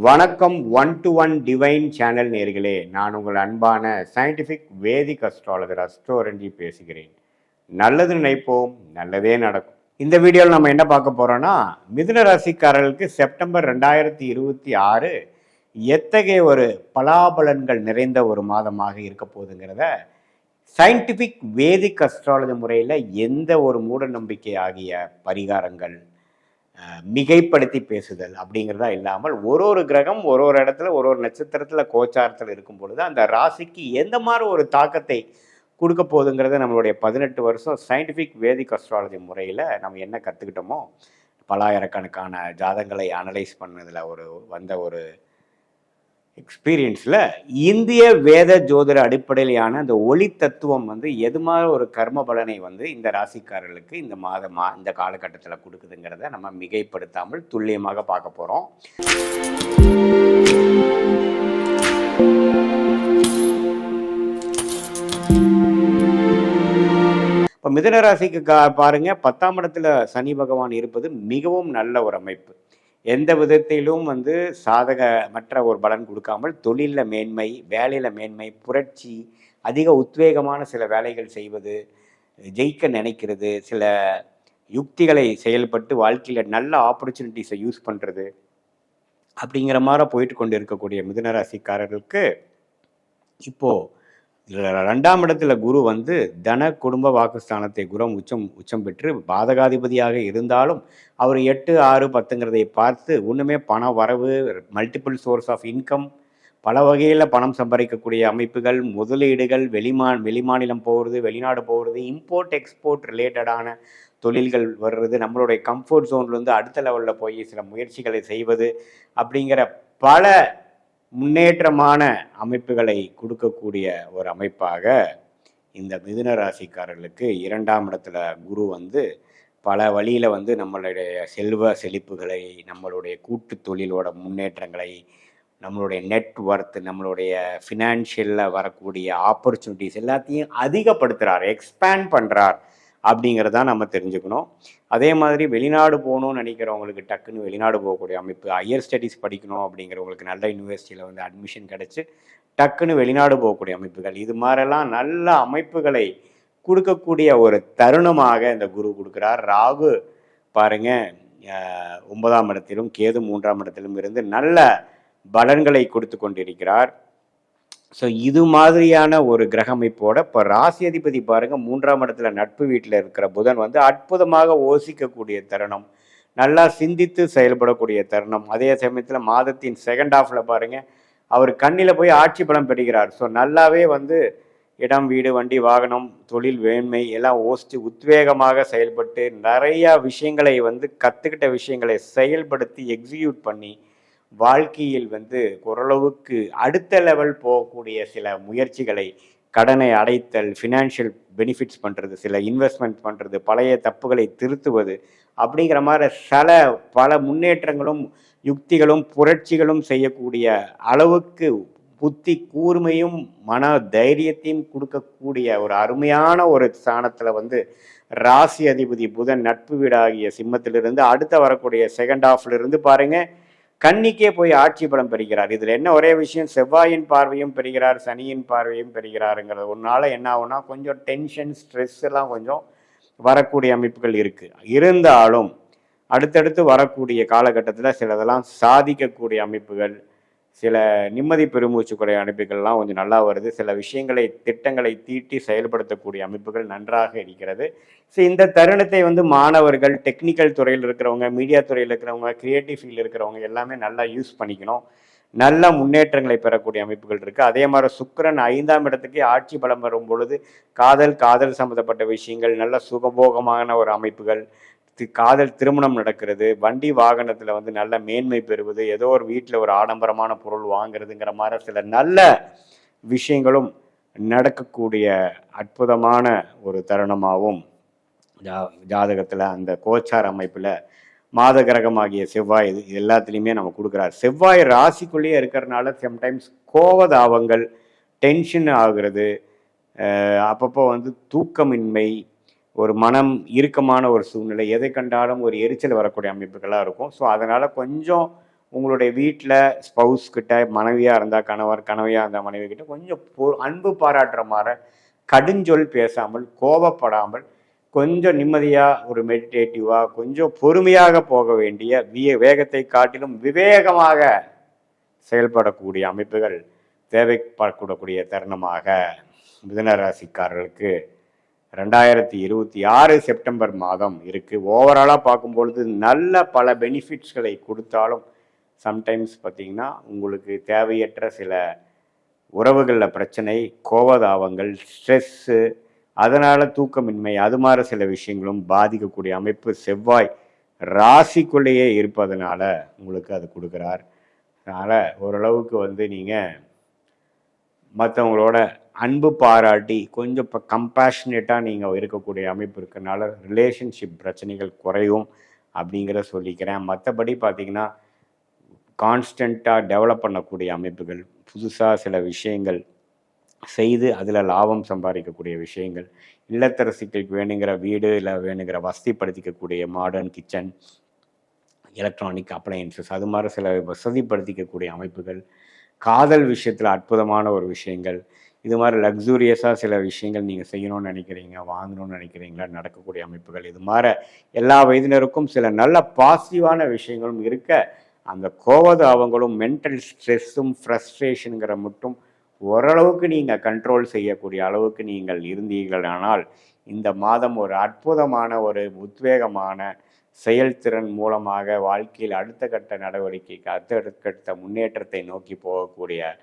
வணக்கம். 1 to 1 divine channel நேர்களே, நான் உங்கள் அன்பான சயின்டிஃபிக் வேதிக் அஸ்ட்ராலஜர் அஸ்ட்ரோரஞ்சி பேசுகிறேன். நல்லது நினைப்போம், நல்லதே நடக்கும். இந்த வீடியோவில் நம்ம என்ன பார்க்க போறோம்னா, மிதுன ராசிக்காரர்களுக்கு செப்டம்பர் 2026 எத்தகைய ஒரு பலாபலன்கள் நிறைந்த ஒரு மாதமாக இருக்க போகுதுங்கிறத சயின்டிஃபிக் வேதிக் அஸ்ட்ராலஜி முறையில் எந்த ஒரு மூட நம்பிக்கை ஆகிய பரிகாரங்கள் மிகைப்படுத்தி பேசுதல் அப்படிங்கிறதா இல்லாமல் ஒரு கிரகம் ஒரு இடத்துல ஒரு நட்சத்திரத்தில் கோச்சாரத்தில் இருக்கும் பொழுது அந்த ராசிக்கு எந்த மாதிரி ஒரு தாக்கத்தை கொடுக்க போகுதுங்கிறத நம்மளுடைய 18 வருஷம் சயின்டிஃபிக் வேதிக் அஸ்ட்ராலஜி முறையில் நம்ம என்ன கற்றுக்கிட்டோமோ பலாயிரக்கணக்கான ஜாதங்களை அனலைஸ் பண்ணதில் வந்த ஒரு எக்ஸ்பீரியன்ஸில் இந்திய வேத ஜோதிட அடிப்படையிலான அந்த ஒளி தத்துவம் எது மாதிரி ஒரு கர்ம பலனை இந்த ராசிக்காரர்களுக்கு இந்த காலகட்டத்தில் கொடுக்குதுங்கிறத நம்ம மிகைப்படுத்தாமல் துல்லியமாக பார்க்க போகிறோம். இப்போ மிதுன ராசிக்கு பாருங்க, 10ஆம் இடத்துல சனி பகவான் இருப்பது மிகவும் நல்ல ஒரு அமைப்பு. எந்த விதத்திலும் சாதகமற்ற ஒரு பலன் கொடுக்காமல் தொழிலில் மேன்மை, வேலையில் மேன்மை, புரட்சி, அதிக உத்வேகமான சில வேலைகள் செய்வது, ஜெயிக்க நினைக்கிறது, சில யுக்திகளை செயல்பட்டு வாழ்க்கையில் நல்ல ஆப்பர்ச்சுனிட்டிஸை யூஸ் பண்ணுறது அப்படிங்கிற மாதிரி போயிட்டு கொண்டு இருக்கக்கூடிய மிதுன ராசிக்காரர்களுக்கு இப்போது 2ஆம் இடத்துல குரு தன குடும்ப வாக்குஸ்தானத்தை குரு உச்சம் பெற்று பாதகாதிபதியாக இருந்தாலும் அவர் 8, 6, 10ங்கிறதை பார்த்து ஒன்றுமே பண வரவு, மல்டிபிள் சோர்ஸ் ஆஃப் இன்கம், பல வகையில் பணம் சம்பாதிக்கக்கூடிய அமைப்புகள், முதலீடுகள், வெளிமாநிலம் போகிறது, வெளிநாடு போகிறது, இம்போர்ட் எக்ஸ்போர்ட் ரிலேட்டடான தொழில்கள் வர்றது, நம்மளுடைய கம்ஃபர்ட் ஜோன்லேருந்து அடுத்த லெவலில் போய் சில முயற்சிகளை செய்வது அப்படிங்கிற பல முன்னேற்றமான அமைப்புகளை கொடுக்கக்கூடிய ஒரு அமைப்பாக இந்த மிதுன ராசிக்காரர்களுக்கு 2ஆம் இடத்துல குரு பல வழியில் நம்மளுடைய செல்வ செழிப்புகளை, நம்மளுடைய கூட்டு தொழிலோட முன்னேற்றங்களை, நம்மளுடைய நெட்ஒர்த், நம்மளுடைய ஃபினான்ஷியலில் வரக்கூடிய ஆப்பர்ச்சுனிட்டிஸ் எல்லாத்தையும் அதிகப்படுத்துகிறார், எக்ஸ்பேண்ட் பண்ணுறார் அப்படிங்கிறதான் நம்ம தெரிஞ்சுக்கணும். அதே மாதிரி வெளிநாடு போகணும்னு நினைக்கிறவங்களுக்கு டக்குன்னு வெளிநாடு போகக்கூடிய அமைப்பு, ஹையர் ஸ்டடீஸ் படிக்கணும் அப்படிங்கிறவங்களுக்கு நல்ல யூனிவர்சிட்டியில் அட்மிஷன் கிடச்சி டக்குன்னு வெளிநாடு போகக்கூடிய அமைப்புகள், இது மாதிரிலாம் நல்ல அமைப்புகளை கொடுக்கக்கூடிய ஒரு தருணமாக இந்த குரு கொடுக்குறார். ராகு பாருங்க 9ஆம் இடத்திலும் கேது 3ஆம் இடத்திலும் இருந்து நல்ல பலன்களை கொடுத்து கொண்டிருக்கிறார். ஸோ இது மாதிரியான ஒரு கிரக அமைப்போட இப்போ ராசி அதிபதி பாருங்கள் 3ஆம் இடத்துல நட்பு வீட்டில் இருக்கிற புதன் அற்புதமாக யோசிக்கக்கூடிய தருணம், நல்லா சிந்தித்து செயல்படக்கூடிய தருணம். அதே சமயத்தில் மாதத்தின் செகண்ட் ஹாஃபில் பாருங்கள் அவர் கண்ணில் போய் ஆட்சி பலம் பெறுகிறார். ஸோ நல்லாவே இடம், வீடு, வண்டி, வாகனம், தொழில் வேண்மை எல்லாம் யோசித்து உத்வேகமாக செயல்பட்டு நிறையா விஷயங்களை கற்றுக்கிட்ட விஷயங்களை செயல்படுத்தி எக்ஸிக்யூட் பண்ணி வாழ்க்கையில் ஓரளவுக்கு அடுத்த லெவல் போகக்கூடிய சில முயற்சிகளை, கடனை அடைத்தல், ஃபினான்ஷியல் பெனிஃபிட்ஸ் பண்ணுறது, சில இன்வெஸ்ட்மெண்ட் பண்ணுறது, பழைய தப்புகளை திருத்துவது அப்படிங்கிற மாதிரி பல முன்னேற்றங்களும் யுக்திகளும் புரட்சிகளும் செய்யக்கூடிய அளவுக்கு புத்தி கூர்மையும் மன தைரியத்தையும் கொடுக்கக்கூடிய ஒரு அருமையான ஒரு ஸ்தானத்தில் ராசி அதிபதி புதன் நட்பு வீடாகிய சிம்மத்திலிருந்து அடுத்த வரக்கூடிய செகண்ட் ஹாஃப்லிருந்து பாருங்கள் கன்னிக்கே போய் ஆட்சி பலம் பெறுகிறார். இதில் என்ன ஒரே விஷயம், செவ்வாயின் பார்வையும் பெறுகிறார், சனியின் பார்வையும் பெறுகிறாருங்கிறது. ஒன்றால் என்ன ஆகுனா கொஞ்சம் டென்ஷன், ஸ்ட்ரெஸ் எல்லாம் கொஞ்சம் வரக்கூடிய அமைப்புகள் இருக்குது. இருந்தாலும் அடுத்தடுத்து வரக்கூடிய காலகட்டத்தில் சிலதெல்லாம் சாதிக்கக்கூடிய அமைப்புகள், சில நிம்மதி பெருமூச்சுக்குடைய அமைப்புகள்லாம் கொஞ்சம் நல்லா வருது. சில விஷயங்களை, திட்டங்களை தீட்டி செயல்படுத்தக்கூடிய அமைப்புகள் நன்றாக இருக்கிறது. ஸோ இந்த தருணத்தை மாணவர்கள், டெக்னிக்கல் துறையில் இருக்கிறவங்க, மீடியா துறையில் இருக்கிறவங்க, கிரியேட்டிவ் ஃபீல்டில் இருக்கிறவங்க எல்லாமே நல்லா யூஸ் பண்ணிக்கணும். நல்ல முன்னேற்றங்களை பெறக்கூடிய அமைப்புகள் இருக்குது. அதே மாதிரி சுக்கிரன் 5ஆம் இடத்துக்கே ஆட்சி பலம் வரும் பொழுது காதல் சம்மந்தப்பட்ட விஷயங்கள், நல்ல சுகபோகமான ஒரு அமைப்புகள், காதல் திருமணம் நடக்கிறது, வண்டி வாகனத்தில் நல்ல மேன்மை பெறுவது, ஏதோ ஒரு வீட்டில் ஒரு ஆடம்பரமான பொருள் வாங்குறதுங்கிற மாதிரி சில நல்ல விஷயங்களும் நடக்கக்கூடிய அற்புதமான ஒரு தருணமாகவும் ஜாதகத்தில் அந்த கோச்சார அமைப்பில் மாத கிரகமாகிய செவ்வாய் இது எல்லாத்துலேயுமே நம்ம கொடுக்குறாரு. செவ்வாய் ராசிக்குள்ளேயே இருக்கிறதுனால சம்டைம்ஸ் கோவதாபங்கள், டென்ஷன் ஆகுறது, அப்பப்போ தூக்கமின்மை, ஒரு மனம் இறுக்கமான ஒரு சூழ்நிலை, எதை கண்டாலும் ஒரு எரிச்சல் வரக்கூடிய அமைப்புகளாக இருக்கும். ஸோ அதனால் கொஞ்சம் உங்களுடைய வீட்டில் ஸ்பவுஸ் கிட்ட, மனைவியாக இருந்தால் கணவர், கணவியாக இருந்தால் மனைவி கிட்ட கொஞ்சம் அன்பு பாராட்டுற மாதிரி கடுஞ்சொல் பேசாமல், கோபப்படாமல், கொஞ்சம் நிம்மதியாக ஒரு மெடிடேட்டிவாக கொஞ்சம் பொறுமையாக போக வேண்டிய வேகத்தை காட்டிலும் விவேகமாக செயல்படக்கூடிய அமைப்புகள் தேவைப்படக்கூடிய தருணமாக மிதுன ராசிக்காரர்களுக்கு 2026 செப்டம்பர் மாதம் இருக்குது. ஓவராலாக பார்க்கும்பொழுது நல்ல பல பெனிஃபிட்ஸ்களை கொடுத்தாலும் சம்டைம்ஸ் பார்த்திங்கன்னா உங்களுக்கு தேவையற்ற சில உறவுகளில் பிரச்சனை, கோபதாபங்கள், ஸ்ட்ரெஸ்ஸு, அதனால் தூக்கமின்மை, அது மாதிரி சில விஷயங்களும் பாதிக்கக்கூடிய அமைப்பு செவ்வாய் ராசிக்குள்ளேயே இருப்பதனால உங்களுக்கு அது கொடுக்குறார். அதனால் ஓரளவுக்கு வந்து நீங்கள் மற்றவங்களோட அன்பு பாராட்டி கொஞ்சம் இப்போ கம்பேஷனேட்டாக நீங்கள் இருக்கக்கூடிய அமைப்பு இருக்கிறனால ரிலேஷன்ஷிப் பிரச்சனைகள் குறையும் அப்படிங்கிற சொல்லிக்கிறேன். மற்றபடி பார்த்திங்கன்னா கான்ஸ்டண்ட்டாக டெவலப் பண்ணக்கூடிய அமைப்புகள், புதுசாக சில விஷயங்கள் செய்து அதில் லாபம் சம்பாதிக்கக்கூடிய விஷயங்கள், இல்லத்தரசிகளுக்கு வேணுங்கிற வீடு இல்லை வேணுங்கிற வசதிப்படுத்திக்கக்கூடிய மாடர்ன் கிச்சன், எலக்ட்ரானிக் அப்ளையன்சஸ், அது மாதிரி சில வசதிப்படுத்திக்கக்கூடிய அமைப்புகள், காதல் விஷயத்தில் அற்புதமான ஒரு விஷயங்கள், இது மாதிரி லக்ஸூரியஸாக சில விஷயங்கள் நீங்கள் செய்யணும்னு நினைக்கிறீங்க, வாங்கணும்னு நினைக்கிறீங்களா, நடக்கக்கூடிய அமைப்புகள், இது மாதிரி எல்லா வயதினருக்கும் சில நல்ல பாசிட்டிவான விஷயங்களும் இருக்க, அந்த கோபதாபங்களும் மென்டல் ஸ்ட்ரெஸ்ஸும் ஃப்ரஸ்ட்ரேஷனுங்கிற மட்டும் ஓரளவுக்கு நீங்கள் கண்ட்ரோல் செய்யக்கூடிய அளவுக்கு நீங்கள் இருந்தீர்களானால் இந்த மாதம் ஒரு அற்புதமான ஒரு உத்வேகமான செயல்திறன் மூலமாக வாழ்க்கையில் அடுத்த கட்ட நடவடிக்கைக்கு அடுத்த முன்னேற்றத்தை நோக்கி போகக்கூடிய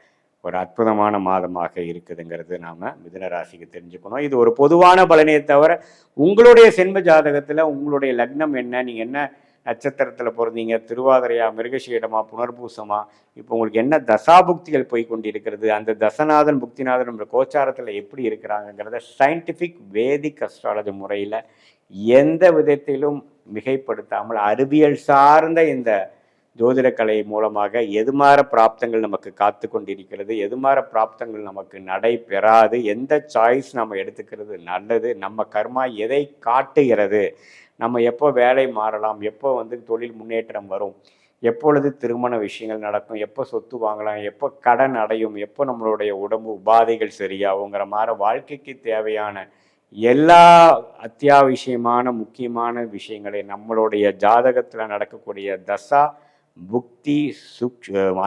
ஒரு அற்புதமான மாதமாக இருக்குதுங்கிறது நாம் மிதுன ராசிக்கு தெரிஞ்சுக்கணும். இது ஒரு பொதுவான பலனே தவிர உங்களுடைய சென்ம ஜாதகத்தில் உங்களுடைய லக்னம் என்ன, நீங்கள் என்ன நட்சத்திரத்தில் பிறந்தீங்க, திருவாதிரையா, மிருகசீடமா, புனர்பூசமா, இப்போ உங்களுக்கு என்ன தசாபுக்திகள் போய் கொண்டிருக்கிறது, அந்த தசநாதன் புக்திநாதன் நம்ம கோச்சாரத்தில் எப்படி இருக்கிறாங்கிறத சயின்டிஃபிக் வேதிக் அஸ்ட்ராலஜி முறையில் எந்த விதத்திலும் மிகைப்படுத்தாமல் அறிவியல் சார்ந்த இந்த ஜோதிடக்கலை மூலமாக எதுமாற பிராப்தங்கள் நமக்கு காத்து கொண்டிருக்கிறது, எதுமாற பிராப்தங்கள் நமக்கு நடைபெறாது, எந்த சாய்ஸ் நம்ம எடுத்துக்கிறது நல்லது, நம்ம கர்மா எதை காட்டுகிறது, நம்ம எப்போ வேலை மாறலாம், எப்போ வந்து தொழில் முன்னேற்றம் வரும், எப்பொழுது திருமண விஷயங்கள் நடக்கும், எப்போ சொத்து வாங்கலாம், எப்போ கடன் அடையும், எப்போ நம்மளுடைய உடம்பு உபாதைகள் சரியாகுங்கிற மாதிரி வாழ்க்கைக்கு தேவையான எல்லா அத்தியாவசியமான முக்கியமான விஷயங்களை நம்மளுடைய ஜாதகத்தில் நடக்கக்கூடிய தசா புக்தி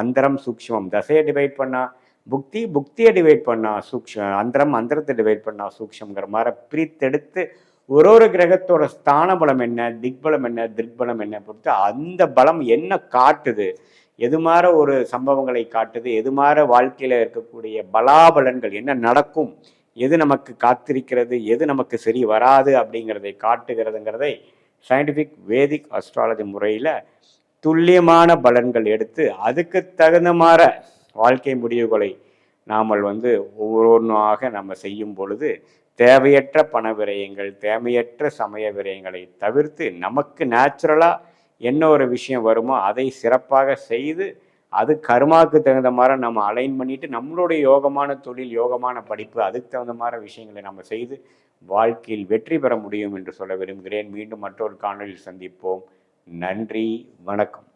அந்தரம் சூக்ஷ்மம், தசையை டிவைட் பண்ணால் புக்தி, புக்தியை டிவைட் பண்ணால் அந்தரம், அந்தரத்தை டிவைட் பண்ணால் சூக்ஷ்மங்கிற மாதிரி பிரித்தெடுத்து ஒரு கிரகத்தோட ஸ்தான பலம் என்ன, திக்பலம் என்ன, திக்பலம் என்ன பொறுத்து அந்த பலம் என்ன காட்டுது, எது மாதிரி ஒரு சம்பவங்களை காட்டுது, எது மாதிரி வாழ்க்கையில் இருக்கக்கூடிய பலாபலன்கள் என்ன நடக்கும், எது நமக்கு காத்திருக்கிறது, எது நமக்கு சரி வராது அப்படிங்கிறதை காட்டுகிறதுங்கிறதை சயின்டிஃபிக் வேதிக் அஸ்ட்ராலஜி முறையில் துல்லியமான பலன்கள் எடுத்து அதுக்கு தகுந்த மாதிரி வாழ்க்கை முடிவுகளை நாமல் வந்து ஒவ்வொன்றாக நம்ம செய்யும் பொழுது தேவையற்ற பண விரயங்கள், தேவையற்ற சமய விரயங்களை தவிர்த்து நமக்கு நேச்சுரலாக என்ன ஒரு விஷயம் வருமோ அதை சிறப்பாக செய்து அது கர்மாவுக்கு தகுந்த மாதிரி நம்ம அலைன் பண்ணிட்டு நம்மளுடைய யோகமான தொழில், யோகமான படிப்பு, அதுக்கு தகுந்த மாதிரி விஷயங்களை நம்ம செய்து வாழ்க்கையில் வெற்றி பெற முடியும் என்று சொல்ல விரும்புகிறேன். மீண்டும் மற்றொரு காணொலியில் சந்திப்போம். நன்றி, வணக்கம்.